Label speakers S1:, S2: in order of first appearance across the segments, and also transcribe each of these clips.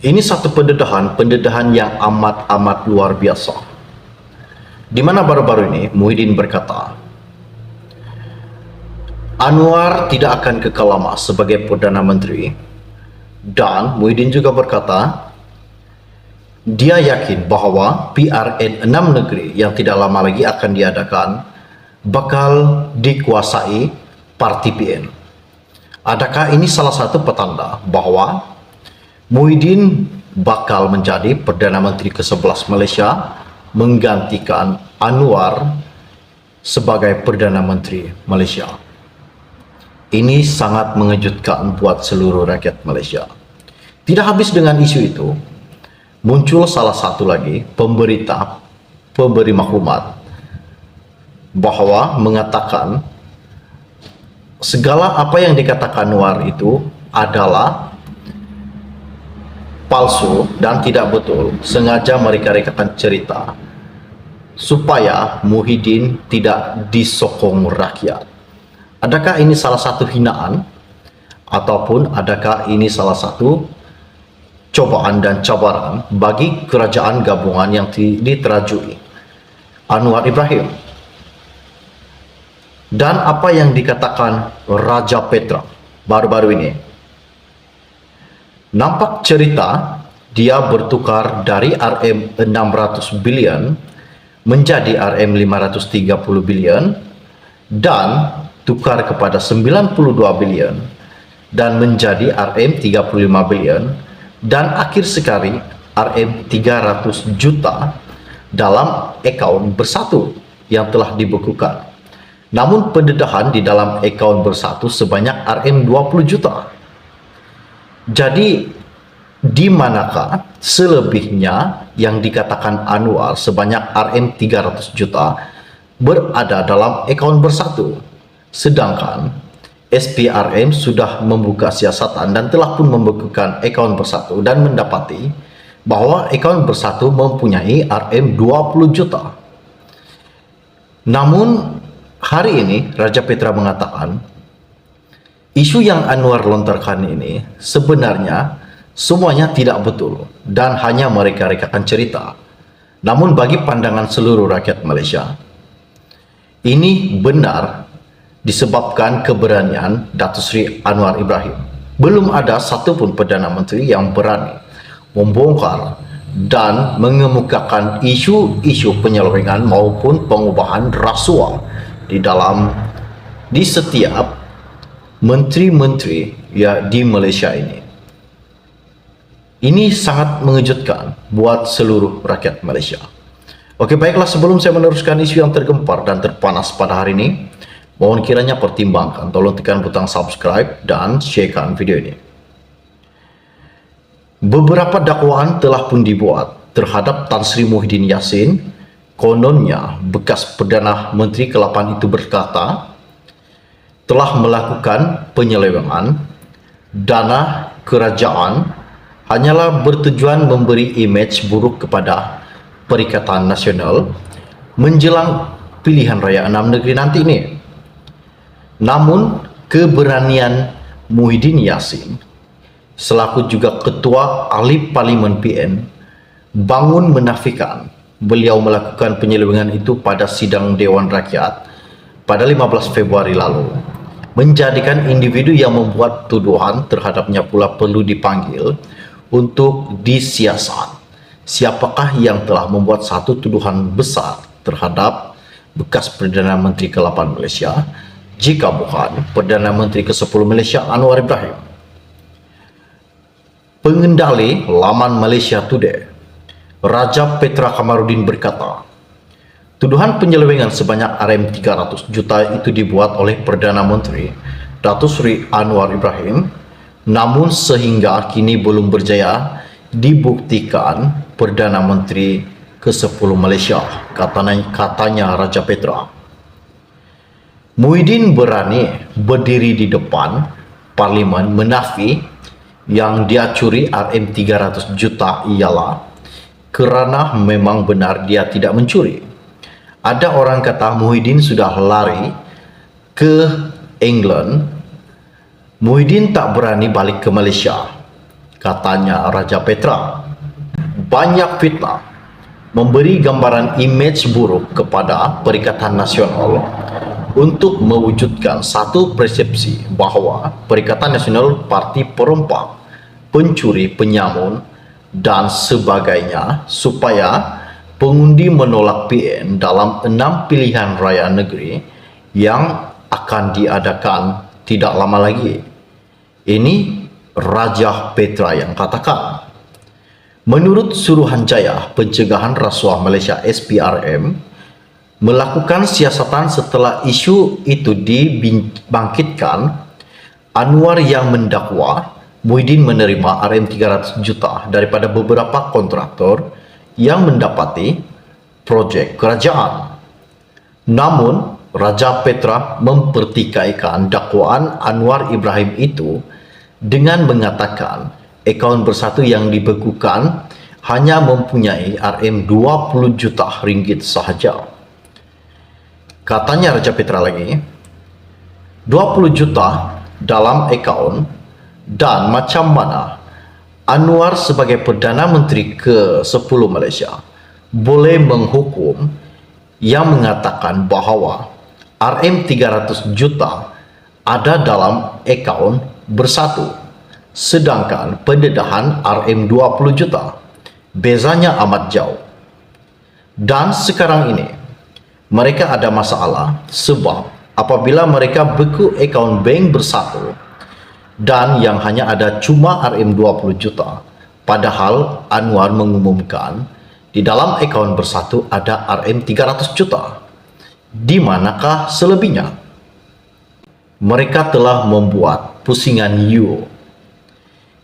S1: Ini satu pendedahan yang amat luar biasa. Di mana baru-baru ini Muhyiddin berkata, Anwar tidak akan kekal lama sebagai Perdana Menteri, dan Muhyiddin juga berkata, dia yakin bahwa PRN 6 negeri yang tidak lama lagi akan diadakan bakal dikuasai Parti PN. Adakah ini salah satu petanda bahwa Muhyiddin bakal menjadi Perdana Menteri ke-11 Malaysia menggantikan Anwar sebagai Perdana Menteri Malaysia? Ini sangat mengejutkan buat seluruh rakyat Malaysia. Tidak habis dengan isu itu, muncul salah satu lagi pemberi maklumat bahwa mengatakan segala apa yang dikatakan Anwar itu adalah palsu dan tidak betul. Sengaja mereka rekakan cerita supaya Muhyiddin tidak disokong rakyat. Adakah ini salah satu hinaan, ataupun adakah ini salah satu cobaan dan cabaran bagi kerajaan gabungan yang diterajui Anwar Ibrahim? Dan apa yang dikatakan Raja Petra baru-baru ini, nampak cerita dia bertukar dari RM600 bilion menjadi RM530 bilion dan tukar kepada 92 bilion dan menjadi RM35 bilion dan akhir sekali RM300 juta dalam akaun bersatu yang telah dibekukan. Namun pendedahan di dalam akaun bersatu sebanyak RM20 juta. Jadi di manakah selebihnya yang dikatakan Anwar sebanyak RM300 juta berada dalam akaun bersatu, sedangkan SPRM sudah membuka siasatan dan telah pun membekukan akaun bersatu dan mendapati bahwa akaun bersatu mempunyai RM20 juta. Namun hari ini Raja Petra mengatakan isu yang Anwar lontarkan ini sebenarnya semuanya tidak betul dan hanya mereka rekakan cerita. Namun bagi pandangan seluruh rakyat Malaysia, ini benar disebabkan keberanian Datuk Seri Anwar Ibrahim. Belum ada satupun Perdana Menteri yang berani membongkar dan mengemukakan isu-isu penyelewengan maupun pengubahan rasuah di setiap menteri-menteri ya di Malaysia ini. Ini sangat mengejutkan buat seluruh rakyat Malaysia. Oke, baiklah, sebelum saya meneruskan isu yang tergempar dan terpanas pada hari ini, mohon kiranya pertimbangkan, tolong tekan butang subscribe dan sharekan video ini. Beberapa dakwaan telah pun dibuat terhadap Tan Sri Muhyiddin Yassin. Kononnya bekas Perdana Menteri ke-8 itu berkata telah melakukan penyelewengan dana kerajaan hanyalah bertujuan memberi imej buruk kepada Perikatan Nasional menjelang pilihan raya 6 negeri nanti ini. Namun keberanian Muhyiddin Yassin selaku juga Ketua Ahli Parlimen PN bangun menafikan beliau melakukan penyelewengan itu pada sidang Dewan Rakyat pada 15 Februari lalu, menjadikan individu yang membuat tuduhan terhadapnya pula perlu dipanggil untuk disiasat. Siapakah yang telah membuat satu tuduhan besar terhadap bekas Perdana Menteri ke-8 Malaysia jika bukan Perdana Menteri ke-10 Malaysia Anwar Ibrahim? Pengendali laman Malaysia Today, Raja Petra Kamarudin berkata, tuduhan penyelewengan sebanyak RM300 juta itu dibuat oleh Perdana Menteri Datuk Seri Anwar Ibrahim, namun sehingga kini belum berjaya dibuktikan Perdana Menteri ke-10 Malaysia, katanya Raja Petra. Muhyiddin berani berdiri di depan Parlimen menafi yang dia curi RM300 juta ialah kerana memang benar dia tidak mencuri. Ada orang kata Muhyiddin sudah lari ke England. Muhyiddin tak berani balik ke Malaysia katanya Raja Petra. Banyak fitnah memberi gambaran imej buruk kepada Perikatan Nasional untuk mewujudkan satu persepsi bahwa Perikatan Nasional parti perompak, pencuri, penyamun, dan sebagainya supaya pengundi menolak PN dalam 6 pilihan raya negeri yang akan diadakan tidak lama lagi. Ini Raja Petra yang katakan. Menurut Suruhanjaya Pencegahan Rasuah Malaysia SPRM, melakukan siasatan setelah isu itu dibangkitkan, Anwar yang mendakwa Muhyiddin menerima RM300 juta daripada beberapa kontraktor yang mendapati projek kerajaan. Namun, Raja Petra mempertikaikan dakwaan Anwar Ibrahim itu dengan mengatakan akaun bersatu yang dibekukan hanya mempunyai RM20 juta ringgit sahaja. Katanya Raja Petra lagi, 20 juta dalam akaun, dan macam mana Anwar sebagai Perdana Menteri ke-10 Malaysia boleh menghukum yang mengatakan bahawa RM300 juta ada dalam akaun bersatu, sedangkan pendedahan RM20 juta. Bezanya amat jauh. Dan sekarang ini, mereka ada masalah sebab apabila mereka beku akaun bank bersatu dan yang hanya ada cuma RM20 juta, padahal Anwar mengumumkan di dalam akaun bersatu ada RM300 juta. Di manakah selebihnya? Mereka telah membuat pusingan you.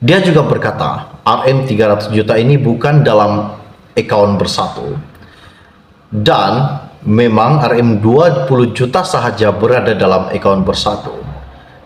S1: Dia juga berkata, RM300 juta ini bukan dalam akaun bersatu. Dan memang RM20 juta sahaja berada dalam akaun bersatu.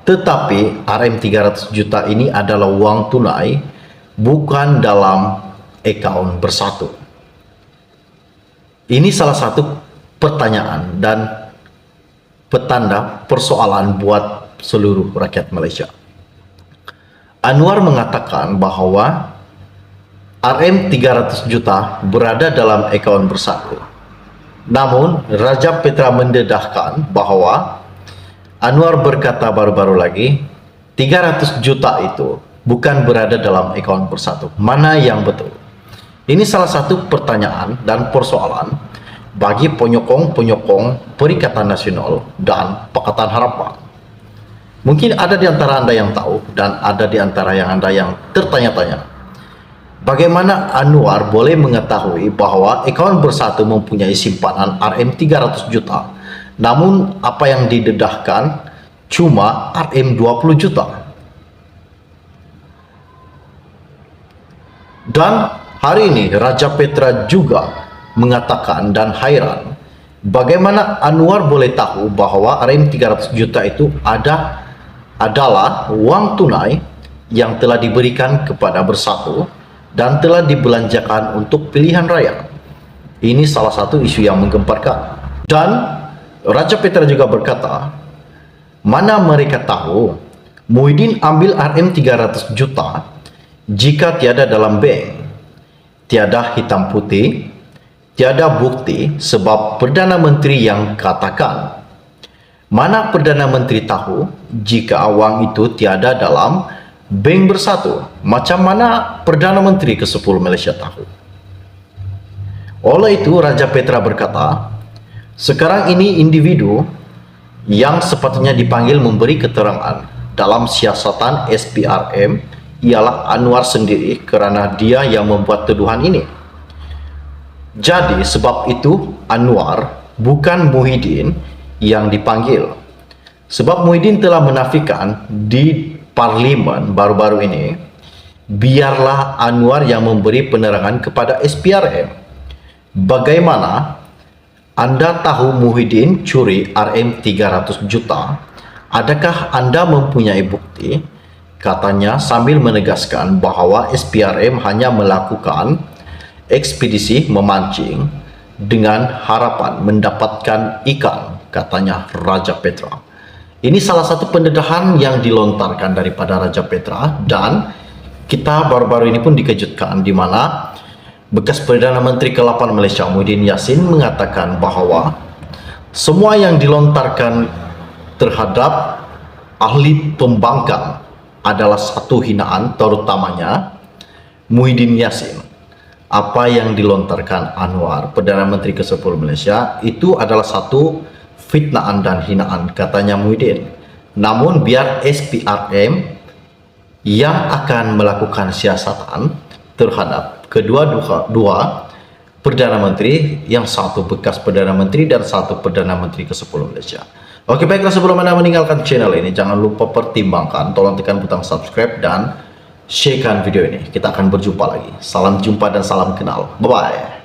S1: Tetapi RM300 juta ini adalah wang tunai, bukan dalam akaun bersatu. Ini salah satu pertanyaan dan petanda persoalan buat seluruh rakyat Malaysia. Anwar mengatakan bahawa RM300 juta berada dalam akaun bersatu. Namun, Raja Petra mendedahkan bahawa Anwar berkata baru-baru lagi, 300 juta itu bukan berada dalam akaun bersatu. Mana yang betul? Ini salah satu pertanyaan dan persoalan bagi penyokong-penyokong Perikatan Nasional dan Pakatan Harapan. Mungkin ada di antara Anda yang tahu dan ada di antara Anda yang tertanya-tanya, bagaimana Anwar boleh mengetahui bahawa akaun bersatu mempunyai simpanan RM300 juta, namun apa yang didedahkan cuma RM20 juta. Dan hari ini Raja Petra juga mengatakan dan hairan, bagaimana Anwar boleh tahu bahawa RM300 juta itu adalah wang tunai yang telah diberikan kepada bersatu dan telah dibelanjakan untuk pilihan raya. Ini salah satu isu yang menggemparkan. Dan Raja Petra juga berkata, mana mereka tahu Muhyiddin ambil RM300 juta jika tiada dalam bank, tiada hitam putih, tiada bukti, sebab Perdana Menteri yang katakan. Mana Perdana Menteri tahu jika wang itu tiada dalam bank bersatu? Macam mana Perdana Menteri ke-10 Malaysia tahu? Oleh itu, Raja Petra berkata, sekarang ini individu yang sepatutnya dipanggil memberi keterangan dalam siasatan SPRM ialah Anwar sendiri kerana dia yang membuat tuduhan ini. Jadi sebab itu Anwar bukan Muhyiddin yang dipanggil. Sebab Muhyiddin telah menafikan di Parlimen baru-baru ini, biarlah Anwar yang memberi penerangan kepada SPRM. Bagaimana Anda tahu Muhyiddin curi RM300 juta? Adakah Anda mempunyai bukti? Katanya sambil menegaskan bahawa SPRM hanya melakukan ekspedisi memancing dengan harapan mendapatkan ikan, katanya Raja Petra. Ini salah satu pendedahan yang dilontarkan daripada Raja Petra dan kita baru-baru ini pun dikejutkan di mana bekas Perdana Menteri ke-8 Malaysia Muhyiddin Yassin mengatakan bahwa semua yang dilontarkan terhadap ahli pembangkang adalah satu hinaan, terutamanya Muhyiddin Yassin. Apa yang dilontarkan Anwar, Perdana Menteri ke-10 Malaysia, itu adalah satu fitnaan dan hinaan, katanya Muhyiddin. Namun biar SPRM yang akan melakukan siasatan terhadap dua Perdana Menteri, yang satu bekas Perdana Menteri dan satu Perdana Menteri ke-10 Malaysia. Oke, baiklah, sebelum Anda meninggalkan channel ini, jangan lupa pertimbangkan, tolong tekan butang subscribe dan sharekan video ini. Kita akan berjumpa lagi. Salam jumpa dan salam kenal. Bye-bye.